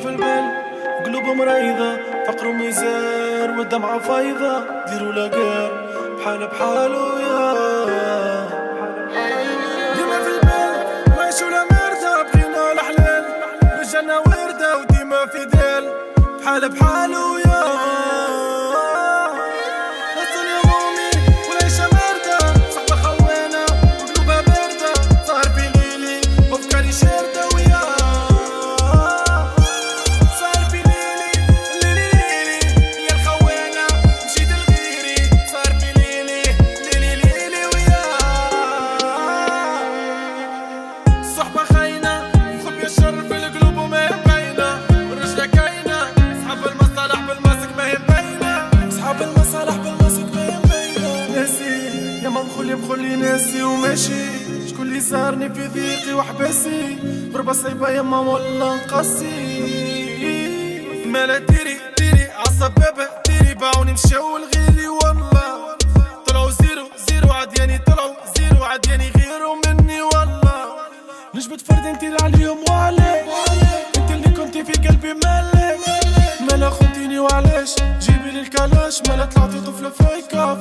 في البال قلوبهم مريضة، فقر وميزان والدمعة فايضة. ديروا لاقار بحال بحالو يا ديما في البال وعيشو لا مردة، بغينا الحلال رجعنا وردة وديما في دال بحال بحالو يا مخلي ناسي وماشي. شكون اللي زارني في ضيقي وحباسي، ضربة صعيبة يما ولا نقاسي. مالا ديري عالسبابة ديري، باعوني مشاو لغيري والله. طلعوا زيرو عدياني، طلعوا زيرو عدياني غيرو مني والله. نجبد فرد انتي اللي عليهم وعليك، انت اللي كنتي في قلبي مالك. مالا خنتيني وعلاش جيبي لي الكلاش، مالا طلعتي طفلة فيكا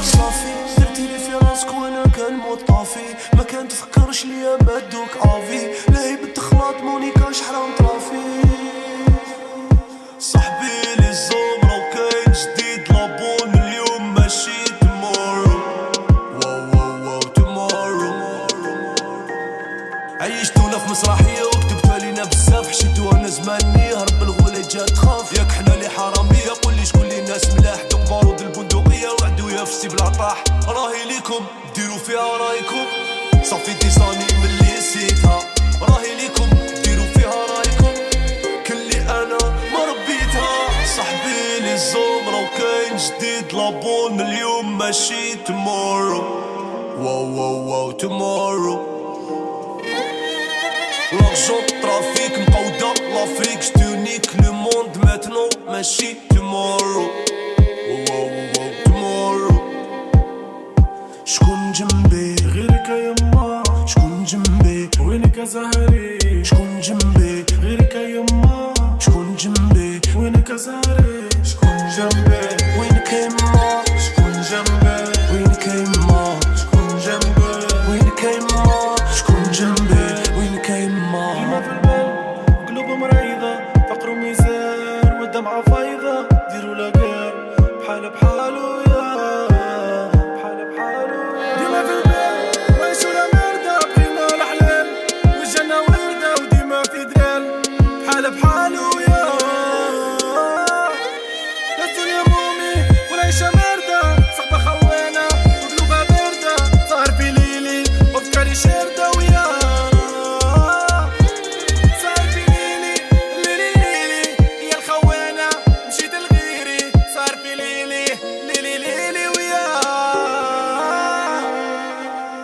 صافي درتيلي في راسك وانا كان مطافي. ما كان تفكرش ليا مادوك افي، لاهي بالتخلاط مونيكاش حرام طرافي. صاحبي لي الزمرة وكاين جديد لابون، اليوم ماشي تمورو. واو تمورو. عيشتونا في مسرحية وكتبتها لينا بزاف، حشيتوها انا زماني هرب الغولة جات تخاف. ياك حنا لي حرامية قولي شكون لي ناس ملاح، دوك بارود البندقية وعدويا في السيب العطاح. راهي ليكم ديروا فيها رايكم، صافي ديساني ملي نسيتها. راهي ليكم ديروا فيها رايكم، كلي انا ما ربيتها. صاحبي لي الزمرة وكاين جديد لابون، اليوم ماشي تمورو. واو تمورو. لارجون ترافيك مقودة لافريك، جتونيك لو موند ماتنو ماشي تمورو. واو تمورو. شكون جنبي غيرك يما، شكون جنبي وينك زهري. شكون جنبي غيرك يما، شكون جنبي وينك زهري. شكون جنبي وينك يما، شكون جنبي وينك يما، شكون جنبي وينك يما، شكون جنبي وينك يما. ديما في البال قلوبهم مريضة، فقر وميزان والدمعة فايضة. ديروا لاقار بحال بحالو يا بحال بحالو. ديما في البال وعيشو لا مردة، بغينا الحلال رجعنا وردة وديما في دلال بحال بحالو يا لا الدنيا مومي والعيشة باردة، صحبة خوانة وقلوبها باردة. سهر في ليلي وافكاري شاردة ويا سهر في ليلي يا الخوانة مشيت لغيري. سهر في ليلي ويا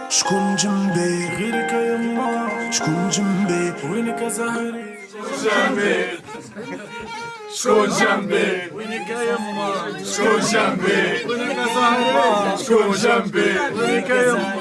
شكون جنبي غيرك يما، شكون جنبي وينك زهري. جنبي شكون جنبي، وينك يما، شكون جنبي، وينك زهري. شكون جنبي، وينك يما.